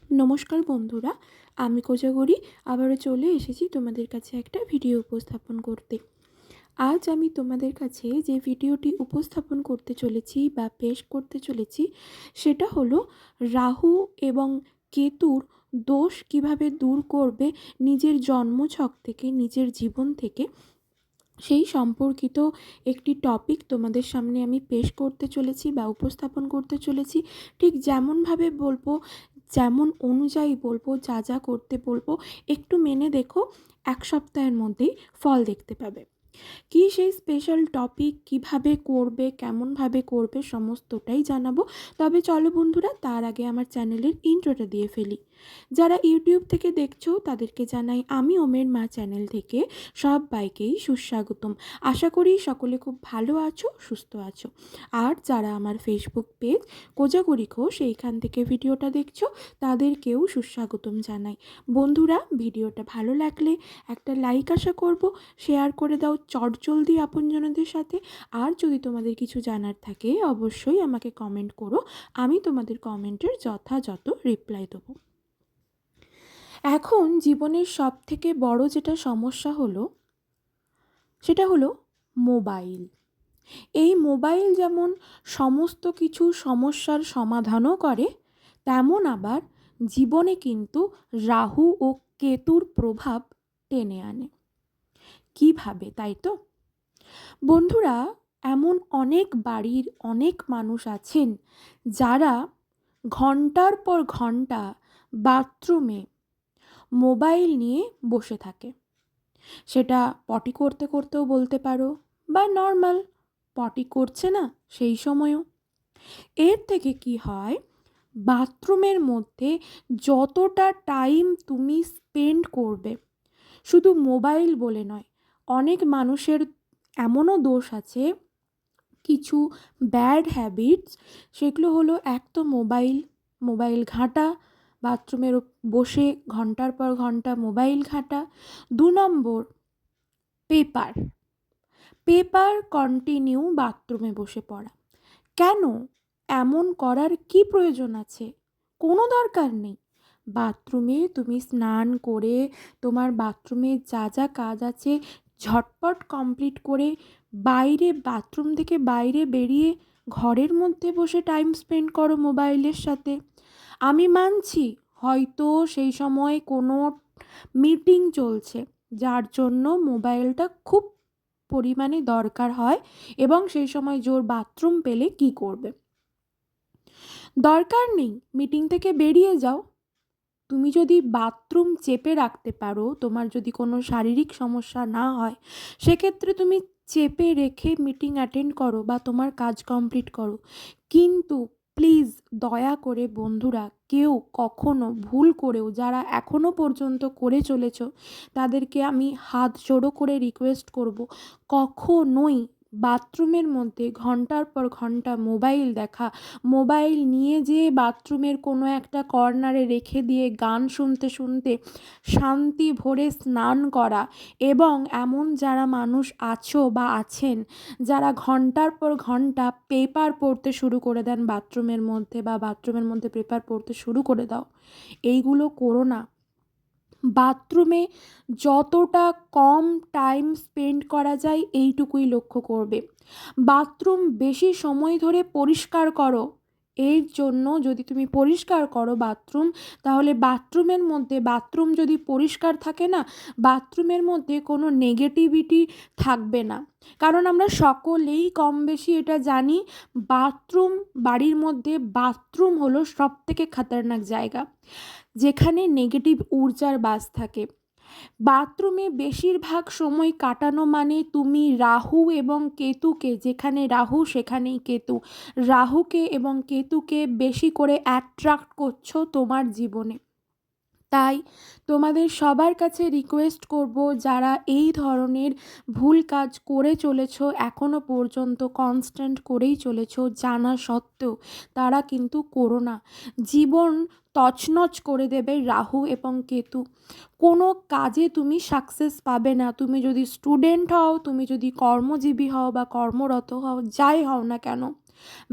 নমস্কার বন্ধুরা, আমি কোজাগরি আবারও চলে এসেছি তোমাদের কাছে একটা ভিডিও উপস্থাপন করতে। আজ আমি তোমাদের কাছে যে ভিডিওটি উপস্থাপন করতে চলেছি বা পেশ করতে চলেছি সেটা হলো রাহু এবং কেতুর দোষ কিভাবে দূর করবে নিজের জন্মছক থেকে, নিজের জীবন থেকে, সেই সম্পর্কিত একটি টপিক তোমাদের সামনে আমি পেশ করতে চলেছি বা উপস্থাপন করতে চলেছি। ঠিক যেমনভাবে বলবো, যেমন অনুযায়ী বলবো, যা যা করতে বলবো একটু মেনে দেখো, এক সপ্তাহের মধ্যেই ফল দেখতে পাবে। কি সেই স্পেশাল টপিক, কিভাবে করবে, কেমনভাবে করবে, সমস্তটাই জানাবো। তবে চলো বন্ধুরা, তার আগে আমার চ্যানেলের ইন্ট্রোটা দিয়ে ফেলি। যারা ইউটিউব থেকে দেখছো তাদেরকে জানাই আমি ওমের মা চ্যানেল থেকে সবাইকেই সুস্বাগতম। আশা করি সকলে খুব ভালো আছো, সুস্থ আছো। আর যারা আমার ফেসবুক পেজ কোজাগরি ঘোষ সেইখান থেকে ভিডিওটা দেখছো তাদেরকেও সুস্বাগতম জানাই। বন্ধুরা, ভিডিওটা ভালো লাগলে একটা লাইক আশা করব, শেয়ার করে দাও চটজলদি আপনজনদের সাথে। আর যদি তোমাদের কিছু জানার থাকে অবশ্যই আমাকে কমেন্ট করো, আমি তোমাদের কমেন্টের যথাযথ রিপ্লাই দেবো। এখন জীবনের সবথেকে বড় যেটা সমস্যা হলো সেটা হলো মোবাইল। এই মোবাইল যেমন সমস্ত কিছু সমস্যার সমাধানও করে, তেমন আবার জীবনে কিন্তু রাহু ও কেতুর প্রভাব টেনে আনে। কিভাবে, তাই তো? বন্ধুরা, এমন অনেক বাড়ির অনেক মানুষ আছেন যারা ঘন্টার পর ঘন্টা বাথরুমে মোবাইল নিয়ে বসে থাকে। সেটা পটি করতে করতেও বলতে পারো, বা নর্মাল পটি করছে না সেই সময়ও। এর থেকে কি হয়, বাথরুমের মধ্যে যতটা টাইম তুমি স্পেন্ড করবে, শুধু মোবাইল বলে নয়, অনেক মানুষের এমনও দোষ আছে, কিছু ব্যাড হ্যাবিটস, সেগুলো হলো এক তো মোবাইল ঘাঁটা, বাথরুমের বসে ঘন্টার পর ঘন্টা মোবাইল ঘাঁটা। 2 নম্বর, পেপার পেপার কন্টিনিউ বাথরুমে বসে পড়া। কেন? এমন করার কি প্রয়োজন আছে? কোনো দরকার নেই। বাথরুমে তুমি স্নান করে তোমার বাথরুমে যা যা কাজ আছে ঝটপট কমপ্লিট করে বাথরুম থেকে বাইরে বেরিয়ে ঘরের মধ্যে বসে টাইম স্পেন্ড করো মোবাইলের সাথে। আমি মানছি হয়তো সেই সময় কোনো মিটিং চলছে, যার জন্য মোবাইলটা খুব পরিমাণে দরকার হয়, এবং সেই সময় জোর বাথরুম পেলে কি করবে? দরকার নেই, মিটিং থেকে বেরিয়ে যাও। তুমি যদি বাথরুম চেপে রাখতে পারো, তোমার যদি কোনো শারীরিক সমস্যা না হয়, সেক্ষেত্রে তুমি চেপে রেখে মিটিং অ্যাটেন্ড করো বা তোমার কাজ কমপ্লিট করো। কিন্তু প্লিজ দয়া করে বন্ধুরা, কেউ কখনো ভুল করেও, যারা এখনো পর্যন্ত করে চলেছ তাদেরকে আমি হাত জোড়ো করে রিকোয়েস্ট করব, কখনোই বাথরুমের মধ্যে ঘন্টার পর ঘন্টা মোবাইল দেখা, মোবাইল নিয়ে যেয়ে বাথরুমের কোনো একটা কর্নারে রেখে দিয়ে গান শুনতে শুনতে শান্তি ভরে স্নান করা, এবং এমন যারা মানুষ আছো বা আছেন যারা ঘন্টার পর ঘন্টা পেপার পড়তে শুরু করে দেন বাথরুমের মধ্যে, বা বাথরুমের মধ্যে পেপার পড়তে শুরু করে দাও, এইগুলো করো না। বাথরুমে যতটা কম টাইম স্পেন্ড করা যায় এইটুকুই লক্ষ্য করবে। বাথরুম বেশি সময় ধরে পরিষ্কার করো। এর জন্য যদি তুমি পরিষ্কার করো বাথরুম, তাহলে বাথরুমের মধ্যে, বাথরুম যদি পরিষ্কার থাকে না, বাথরুমের মধ্যে কোনো নেগেটিভিটি থাকবে না। কারণ আমরা সকলেই কম বেশি এটা জানি, বাথরুম, বাড়ির মধ্যে বাথরুম হলো সবথেকে খতরনাক জায়গা, যেখানে নেগেটিভ ঊর্জার বাস থাকে। বাথরুমে বেশিরভাগ সময় কাটানো মানে তুমি রাহু এবং কেতুকে, যেখানে রাহু সেখানেই কেতু, রাহুকে এবং কেতুকে বেশি করে অ্যাট্রাক্ট করছো তোমার জীবনে। তাই তোমাদের সবার কাছে রিকোয়েস্ট করব, যারা এই ধরনের ভুল কাজ করে চলেছো, এখনো পর্যন্ত কনস্ট্যান্ট করেই চলেছো জানা সত্ত্বেও, তারা কিন্তু করো না। জীবন তছনছ করে দেবে রাহু এবং কেতু। কোনো কাজে তুমি সাকসেস পাবে না। তুমি যদি স্টুডেন্ট হও, তুমি যদি কর্মজীবী হও বা কর্মরত হও, যাই হও না কেন,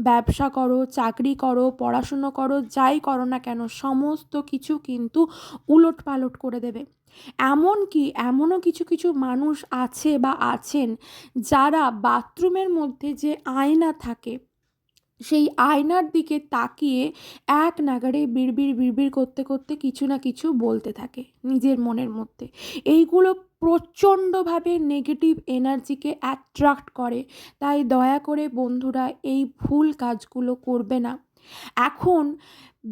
ব্যবসা করো, চাকরি করো, পড়াশুনো করো, যাই করো না কেন সমস্ত কিছু কিন্তু উলটপালট করে দেবে। এমনকি এমনও কিছু কিছু মানুষ আছে বা আছেন যারা বাথরুমের মধ্যে যে আয়না থাকে সেই আয়নার দিকে তাকিয়ে এক নাগাড়ে বিড়বিড় বিড়বিড় করতে করতে কিছু না কিছু বলতে থাকে নিজের মনের মধ্যে। এইগুলো প্রচণ্ডভাবে নেগেটিভ এনার্জিকে অ্যাট্রাক্ট করে। তাই দয়া করে বন্ধুরা এই ভুল কাজগুলো করবে না। এখন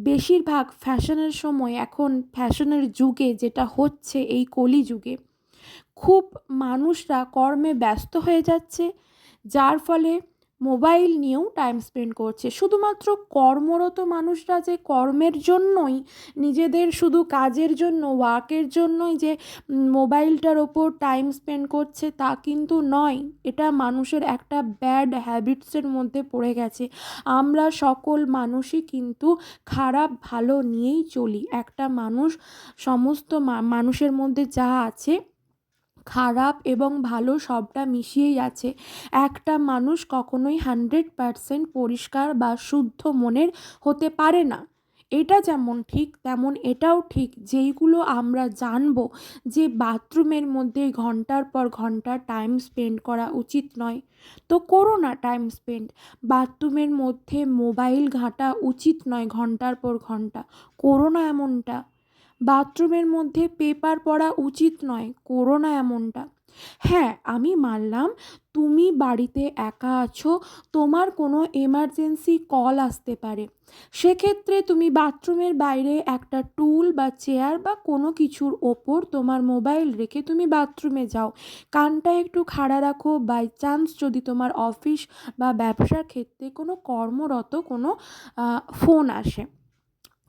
বেশিরভাগ ফ্যাশনের সময়, এখন ফ্যাশনের যুগে যেটা হচ্ছে এই কলিযুগে, খুব মানুষরা কর্মে ব্যস্ত হয়ে যাচ্ছে, যার ফলে মোবাইল নিয়েও টাইম স্পেন্ড করছে। শুধুমাত্র কর্মরত মানুষরা যে কর্মের জন্যই, নিজেদের শুধু কাজের জন্য, ওয়ার্কের জন্যই যে মোবাইলটার ওপর টাইম স্পেন্ড করছে তা কিন্তু নয়। এটা মানুষের একটা ব্যাড হ্যাবিটসের মধ্যে পড়ে গেছে। আমরা সকল মানুষই কিন্তু খারাপ ভালো নিয়েই চলি। একটা মানুষ সমস্ত মানুষের মধ্যে যা আছে খারাপ এবং ভালো সবটা মিশিয়েই আছে। একটা মানুষ কখনোই 100% পরিষ্কার বা শুদ্ধ মনের হতে পারে না। এটা যেমন ঠিক তেমন এটাও ঠিক, যেইগুলো আমরা জানবো যে বাথরুমের মধ্যে ঘন্টার পর ঘন্টা টাইম স্পেন্ড করা উচিত নয়, তো করো না টাইম স্পেন্ড। বাথরুমের মধ্যে মোবাইল ঘাঁটা উচিত নয় ঘন্টার পর ঘন্টা, করো না এমনটা। বাথরুমের মধ্যে পেপার পড়া উচিত নয়, করো না এমনটা। হ্যাঁ, আমি মানলাম তুমি বাড়িতে একা আছো, তোমার কোনো এমার্জেন্সি কল আসতে পারে, সেক্ষেত্রে তুমি বাথরুমের বাইরে একটা টুল বা চেয়ার বা কোনো কিছুর ওপর তোমার মোবাইল রেখে তুমি বাথরুমে যাও। কানটা একটু খাড়া রাখো, বাই চান্স যদি তোমার অফিস বা ব্যবসার ক্ষেত্রে কোনো কর্মরত কোনো ফোন আসে,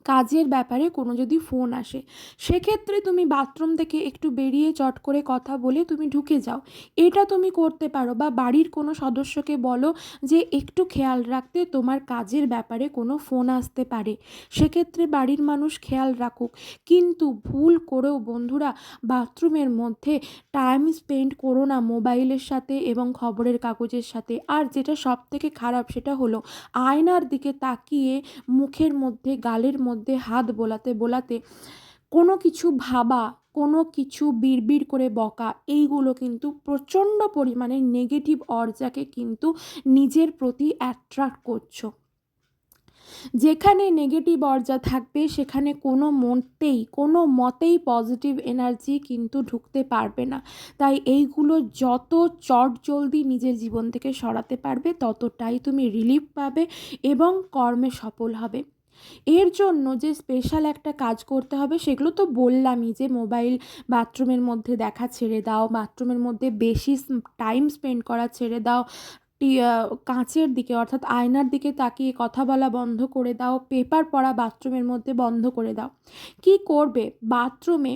কাজের ব্যাপারে কোনো যদি ফোন আসে, সেক্ষেত্রে তুমি বাথরুম থেকে একটু বেরিয়ে চট করে কথা বলে তুমি ঢুকে যাও। এটা তুমি করতে পারো। বা বাড়ির কোনো সদস্যকে বলো যে একটু খেয়াল রাখতে, তোমার কাজের ব্যাপারে কোনো ফোন আসতে পারে, সেক্ষেত্রে বাড়ির মানুষ খেয়াল রাখুক। কিন্তু ভুল করেও বন্ধুরা বাথরুমের মধ্যে টাইম স্পেন্ড করো না মোবাইলের সাথে এবং খবরের কাগজের সাথে। আর যেটা সব থেকে খারাপ সেটা হলো আয়নার দিকে তাকিয়ে মুখের মধ্যে গালের মধ্যে হাত বোলাতে বোলাতে কোনো কিছু ভাবা, কোনো কিছু বিড়বিড় করে বকা, এইগুলো কিন্তু প্রচণ্ড পরিমাণে নেগেটিভ অর্জাকে কিন্তু নিজের প্রতি অ্যাট্রাক্ট করছো। যেখানে নেগেটিভ অর্জা থাকবে সেখানে কোনো মতেই পজিটিভ এনার্জি কিন্তু ঢুকতে পারবে না। তাই এইগুলো যত চটজলদি নিজের জীবন থেকে সরাতে পারবে ততটাই তুমি রিলিফ পাবে এবং কর্মে সফল হবে। এর জন্য যে স্পেশাল একটা কাজ করতে হবে সেগুলো তো বললামই, যে মোবাইল বাথরুমের মধ্যে দেখা ছেড়ে দাও, বাথরুমের মধ্যে বেশি টাইম স্পেন্ড করা ছেড়ে দাও, কাঁচের দিকে অর্থাৎ আয়নার দিকে তাকিয়ে কথা বলা বন্ধ করে দাও, পেপার পড়া বাথরুমের মধ্যে বন্ধ করে দাও। কি করবে, বাথরুমে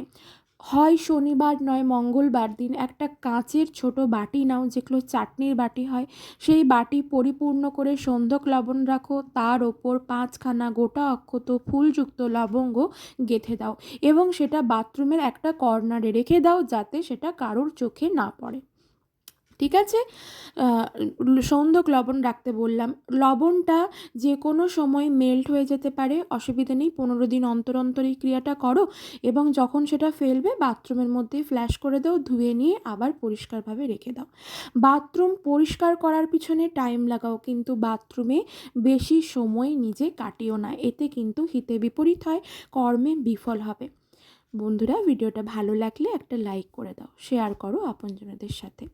হয় শনিবার নয় মঙ্গলবার দিন একটা কাঁচের ছোট বাটি নাও, যেগুলো চাটনির বাটি হয়, সেই বাটি পরিপূর্ণ করে সন্ধক লবণ রাখো, তার ওপর 5খানা গোটা অক্ষত ফুলযুক্ত লবঙ্গ গেঁথে দাও এবং সেটা বাথরুমের একটা কর্নারে রেখে দাও যাতে সেটা কারোর চোখে না পড়ে। ঠিক আছে? সন্ধক লবণ রাখতে বললাম। লবণটা যে কোনো সময় মেল্ট হয়ে যেতে পারে, অসুবিধা নেই। 15 দিন অন্তর অন্তর এই ক্রিয়াটা করো এবং যখন সেটা ফেলবে বাথরুমের মধ্যেই ফ্ল্যাশ করে দাও, ধুয়ে নিয়ে আবার পরিষ্কারভাবে রেখে দাও। বাথরুম পরিষ্কার করার পিছনে টাইম লাগাও, কিন্তু বাথরুমে বেশি সময় নিজে কাটিও না, এতে কিন্তু হিতে বিপরীত হয়, কর্মে বিফল হবে। বন্ধুরা, ভিডিওটা ভালো লাগলে একটা লাইক করে দাও, শেয়ার করো আপনজনদের সাথে।